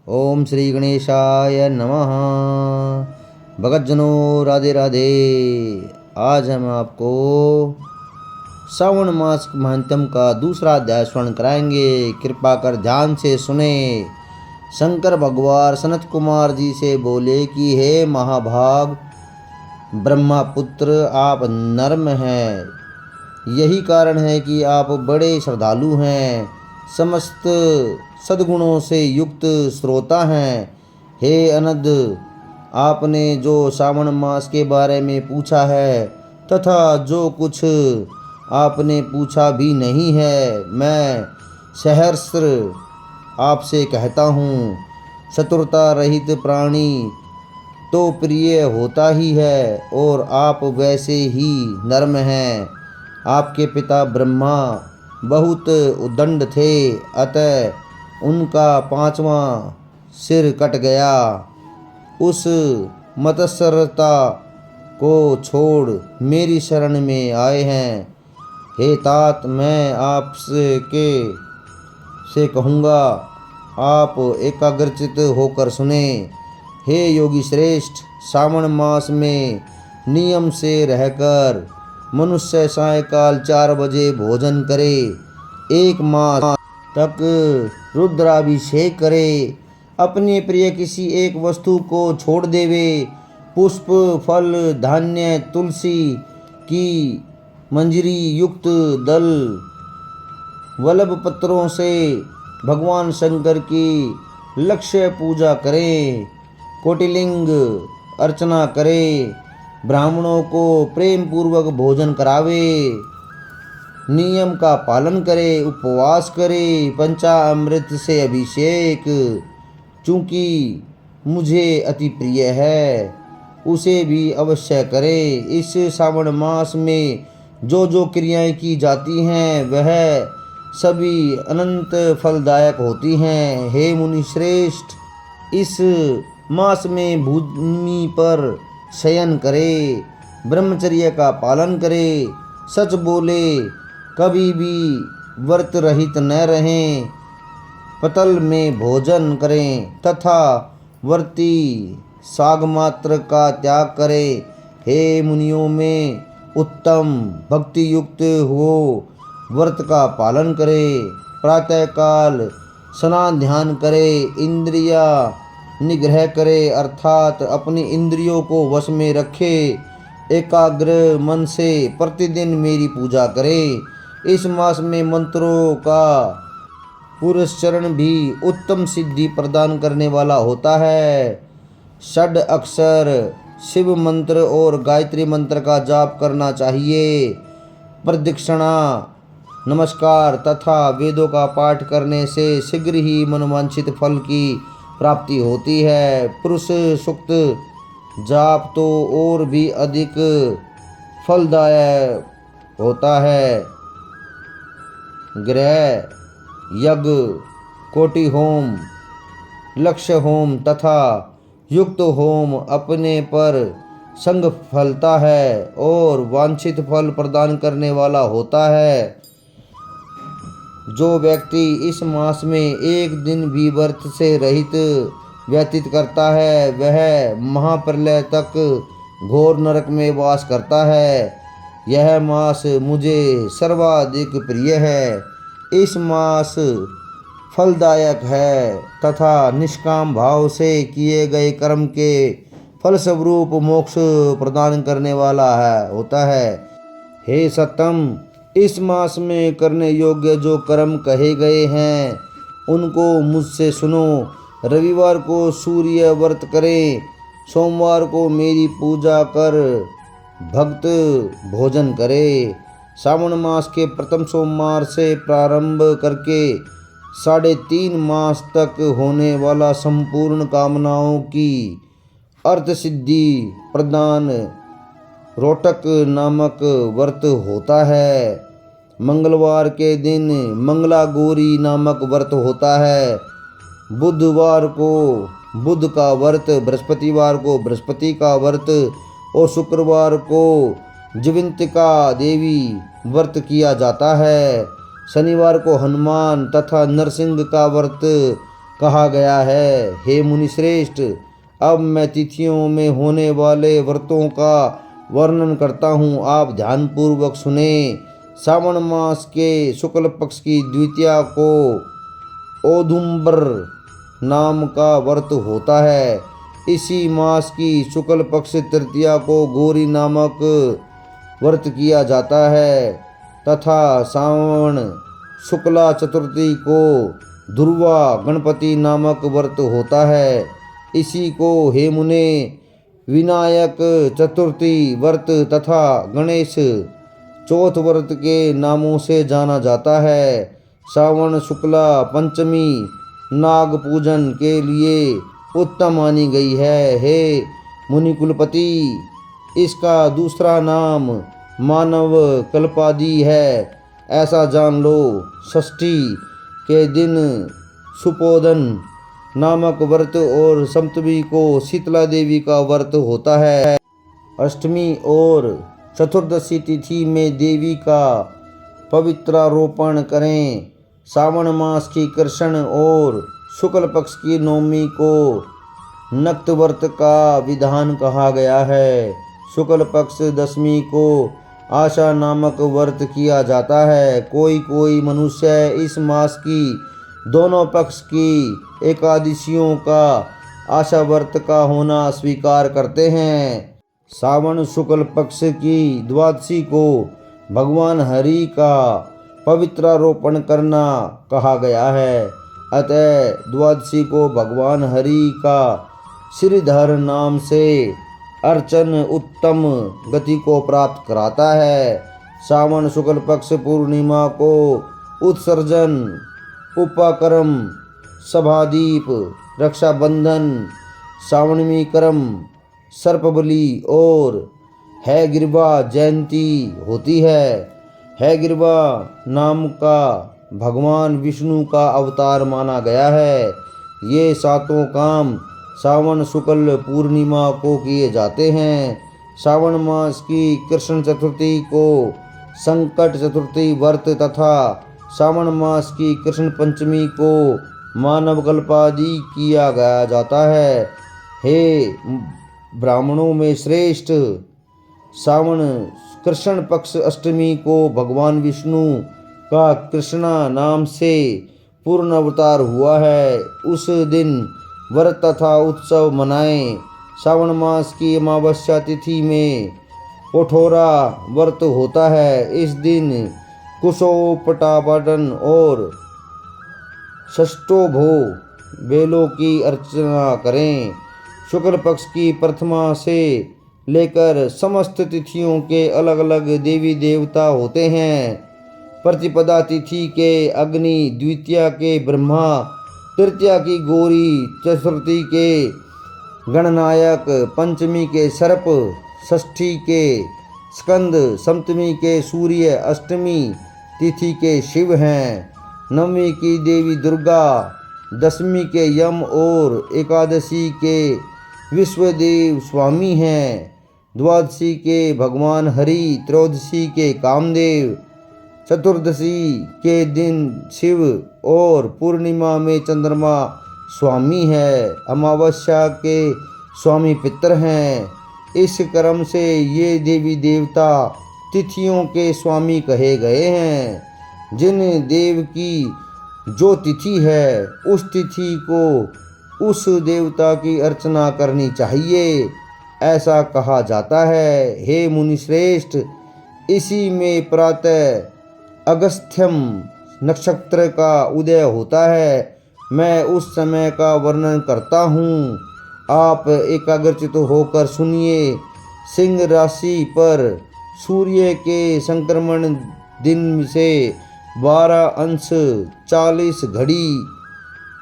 ओम श्री गणेशाय नमः। भगतजनों राधे राधे। आज हम आपको श्रावण मास महात्म का दूसरा अध्याय श्रवण कराएंगे। कृपा कर ध्यान से सुने। शंकर भगवान सनत कुमार जी से बोले कि हे महाभाग ब्रह्मापुत्र, आप नर्म हैं। यही कारण है कि आप बड़े श्रद्धालु हैं, समस्त सद्गुणों से युक्त श्रोता हैं। हे अनद, आपने जो श्रावण मास के बारे में पूछा है तथा जो कुछ आपने पूछा भी नहीं है, मैं सहस्र आपसे कहता हूँ। चतुरता रहित प्राणी तो प्रिय होता ही है और आप वैसे ही नर्म हैं। आपके पिता ब्रह्मा बहुत उद्दंड थे, अतः उनका 5वां सिर कट गया। उस मत्सरता को छोड़ मेरी शरण में आए हैं। हे तात, मैं से कहूँगा, आप एकाग्रचित होकर सुने। हे योगी श्रेष्ठ, श्रावण मास में नियम से रहकर मनुष्य सायंकाल 4 बजे भोजन करे, 1 मास तक रुद्राभिषेक करे, अपने प्रिय किसी एक वस्तु को छोड़ देवे, पुष्प फल धान्य तुलसी की मंजरी युक्त दल वल्लभ पत्रों से भगवान शंकर की लक्ष्य पूजा करें, कोटिलिंग अर्चना करे, ब्राह्मणों को प्रेम पूर्वक भोजन करावे, नियम का पालन करे, उपवास करे, पंचामृत से अभिषेक चूँकि मुझे अति प्रिय है उसे भी अवश्य करे। इस श्रावण मास में जो जो क्रियाएं की जाती हैं वह सभी अनंत फलदायक होती हैं। हे मुनि श्रेष्ठ, इस मास में भूमि पर शयन करे, ब्रह्मचर्य का पालन करे, सच बोले, कभी भी व्रत रहित न रहें, पतल में भोजन करें तथा व्रती साग मात्र का त्याग करें। हे मुनियों में उत्तम भक्ति युक्त हो व्रत का पालन करे, प्रातःकाल स्नान ध्यान करे, इंद्रिया निग्रह करे अर्थात अपनी इंद्रियों को वश में रखे, एकाग्र मन से प्रतिदिन मेरी पूजा करे। इस मास में मंत्रों का पुरस्चरण भी उत्तम सिद्धि प्रदान करने वाला होता है। षड अक्षर शिव मंत्र और गायत्री मंत्र का जाप करना चाहिए। प्रदक्षिणा नमस्कार तथा वेदों का पाठ करने से शीघ्र ही मनोवांछित फल की प्राप्ति होती है। पुरुष सूक्त जाप तो और भी अधिक फलदायक होता है। ग्रह यज्ञ, कोटि होम, लक्ष्य होम तथा युक्त होम अपने पर संग फलता है और वांछित फल प्रदान करने वाला होता है। जो व्यक्ति इस मास में एक दिन भी व्रत से रहित व्यतीत करता है वह महाप्रलय तक घोर नरक में वास करता है। यह मास मुझे सर्वाधिक प्रिय है। इस मास फलदायक है तथा निष्काम भाव से किए गए कर्म के फलस्वरूप मोक्ष प्रदान करने वाला होता है। हे सत्तम, इस मास में करने योग्य जो कर्म कहे गए हैं उनको मुझसे सुनो। रविवार को सूर्य व्रत करें, सोमवार को मेरी पूजा कर भक्त भोजन करे, श्रावण मास के प्रथम सोमवार से प्रारंभ करके 3.5 मास तक होने वाला संपूर्ण कामनाओं की अर्थ सिद्धि प्रदान रोटक नामक व्रत होता है। मंगलवार के दिन मंगला गौरी नामक व्रत होता है। बुधवार को बुध का व्रत, बृहस्पतिवार को बृहस्पति का व्रत और शुक्रवार को जयंतिका देवी व्रत किया जाता है। शनिवार को हनुमान तथा नरसिंह का व्रत कहा गया है। हे मुनिश्रेष्ठ, अब मैं तिथियों में होने वाले व्रतों का वर्णन करता हूँ, आप ध्यानपूर्वक सुने। श्रावण मास के शुक्ल पक्ष की द्वितीया को औदुंबर नाम का व्रत होता है। इसी मास की शुक्ल पक्ष तृतीया को गौरी नामक व्रत किया जाता है तथा श्रावण शुक्ला चतुर्थी को ध्रुवा गणपति नामक व्रत होता है। इसी को हे मुने विनायक चतुर्थी व्रत तथा गणेश चौथ व्रत के नामों से जाना जाता है। श्रावण शुक्ला पंचमी नाग पूजन के लिए उत्तम मानी गई है। हे मुनि कुलपति, इसका दूसरा नाम मानव कल्पादि है, ऐसा जान लो। षष्ठी के दिन सुपोदन नामक व्रत और सप्तमी को शीतला देवी का व्रत होता है। अष्टमी और चतुर्दशी तिथि में देवी का पवित्रारोपण करें। श्रावण मास की कृष्ण और शुक्ल पक्ष की नवमी को नक्त व्रत का विधान कहा गया है। शुक्ल पक्ष दशमी को आशा नामक व्रत किया जाता है। कोई कोई मनुष्य इस मास की दोनों पक्ष की एकादशियों का आशा व्रत का होना स्वीकार करते हैं। श्रावण शुक्ल पक्ष की द्वादशी को भगवान हरि का पवित्रारोपण करना कहा गया है। अतः द्वादशी को भगवान हरि का श्रीधर नाम से अर्चन उत्तम गति को प्राप्त कराता है। श्रावण शुक्ल पक्ष पूर्णिमा को उत्सर्जन, उपाकर्म, सभादीप, रक्षाबंधन, श्रावणी कर्म, सर्पबलि और हैग्रीवा जयंती होती है। हैग्रीवा नाम का भगवान विष्णु का अवतार माना गया है। ये सातों काम श्रावण शुक्ल पूर्णिमा को किए जाते हैं। श्रावण मास की कृष्ण चतुर्थी को संकट चतुर्थी व्रत तथा श्रावण मास की कृष्ण पंचमी को मानव कल्पादि किया गया जाता है। हे ब्राह्मणों में श्रेष्ठ, श्रावण कृष्ण पक्ष अष्टमी को भगवान विष्णु का कृष्णा नाम से पूर्ण अवतार हुआ है। उस दिन व्रत तथा उत्सव मनाएं। श्रावण मास की अमावस्या तिथि में कठोरा व्रत होता है। इस दिन कुशोपटापटन और षष्ठोभो बेलों की अर्चना करें। शुक्ल पक्ष की प्रथमा से लेकर समस्त तिथियों के अलग अलग देवी देवता होते हैं। प्रतिपदा तिथि के अग्नि, द्वितीया के ब्रह्मा, तृतीया की गौरी, चतुर्थी के गणनायक, पंचमी के सर्प, षष्ठी के स्कंद, सप्तमी के सूर्य, अष्टमी तिथि के शिव हैं। नवमी की देवी दुर्गा, दशमी के यम और एकादशी के विश्वदेव स्वामी हैं। द्वादशी के भगवान हरि, त्रयोदशी के कामदेव, चतुर्दशी के दिन शिव और पूर्णिमा में चंद्रमा स्वामी है। अमावस्या के स्वामी पितर हैं। इस क्रम से ये देवी देवता तिथियों के स्वामी कहे गए हैं। जिन देव की जो तिथि है उस तिथि को उस देवता की अर्चना करनी चाहिए, ऐसा कहा जाता है। हे मुनिश्रेष्ठ, इसी में प्रातः अगस्त्यम नक्षत्र का उदय होता है। मैं उस समय का वर्णन करता हूँ, आप एकाग्रचित होकर सुनिए। सिंह राशि पर सूर्य के संक्रमण दिन से 12 अंश 40 घड़ी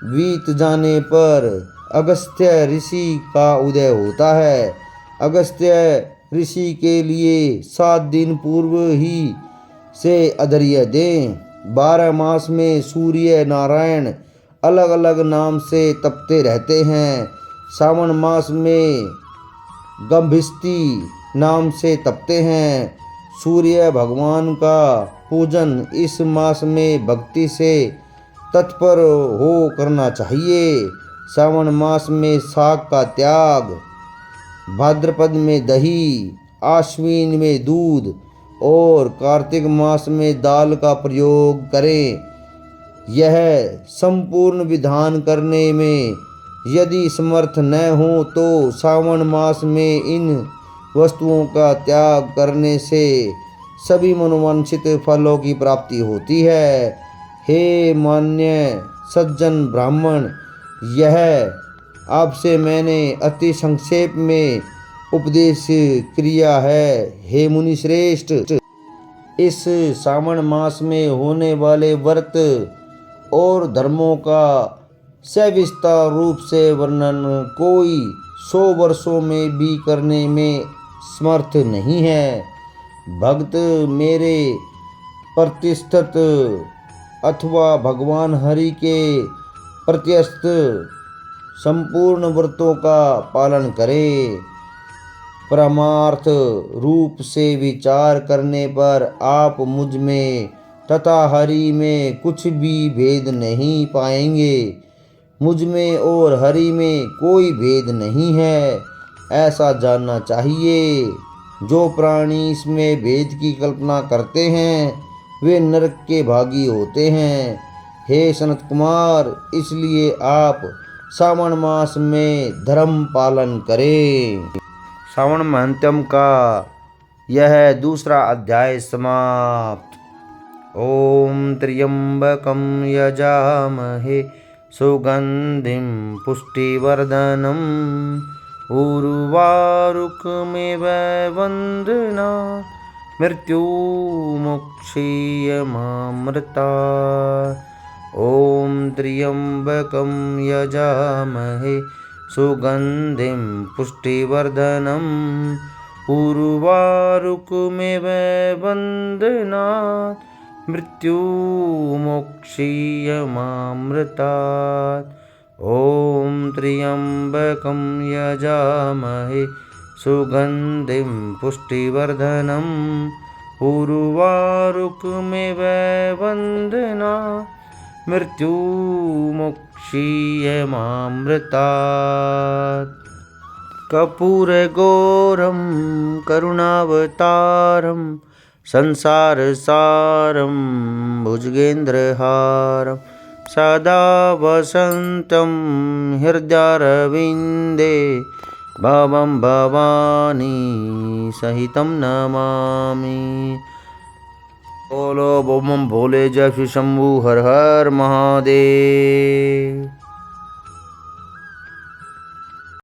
बीत जाने पर अगस्त्य ऋषि का उदय होता है। अगस्त्य ऋषि के लिए 7 दिन पूर्व ही से अर्घ्य दें। 12 मास में सूर्य नारायण अलग अलग नाम से तपते रहते हैं। श्रावण मास में गंभिस्ती नाम से तपते हैं। सूर्य भगवान का पूजन इस मास में भक्ति से तत्पर हो करना चाहिए। सावन मास में शाक का त्याग, भाद्रपद में दही, आश्विन में दूध और कार्तिक मास में दाल का प्रयोग करें। यह संपूर्ण विधान करने में यदि समर्थ न हो तो सावन मास में इन वस्तुओं का त्याग करने से सभी मनोवांछित फलों की प्राप्ति होती है। हे मान्य सज्जन ब्राह्मण, यह आपसे मैंने अति संक्षेप में उपदेश किया है। हे मुनि श्रेष्ठ, इस सावन मास में होने वाले व्रत और धर्मों का सविस्तार रूप से वर्णन कोई 100 वर्षों में भी करने में समर्थ नहीं है। भक्त मेरे प्रतिष्ठित अथवा भगवान हरि के प्रत्यस्त संपूर्ण व्रतों का पालन करें। परमार्थ रूप से विचार करने पर आप मुझ में तथा हरि में कुछ भी भेद नहीं पाएंगे। मुझ में और हरि में कोई भेद नहीं है, ऐसा जानना चाहिए। जो प्राणी इसमें भेद की कल्पना करते हैं वे नरक के भागी होते हैं। हे सनत कुमार, इसलिए आप सावन मास में धर्म पालन करें। सावन महंतम का यह दूसरा अध्याय समाप्त। ओम त्र्यंबकं यजामहे सुगंधिं पुष्टिवर्धनम् उर्वारुकमिव वन्दना मृत्युमुक्षीयमामृतात्। ओम त्र्यंबकं यजामहे सुगंधिं पुष्टिवर्धनम् उर्वारुकमिव वन्दनात् मृत्युमुक्षीयमामृतात्। ओम त्र्यंबकं यजामहे सुगंधिं पुष्टिवर्धनम् उर्वारुकमिव वन्दनात् मृत्युमुक्षीयमामृतात्। कर्पूरगौरं करुणावतारं संसारसारं भुजगेन्द्रहारं सदा वसन्तं हृदयारविन्दे भवं भवानी सहितं नमामि। बोलो बम भोले जय श्री शंभू, हर हर महादेव।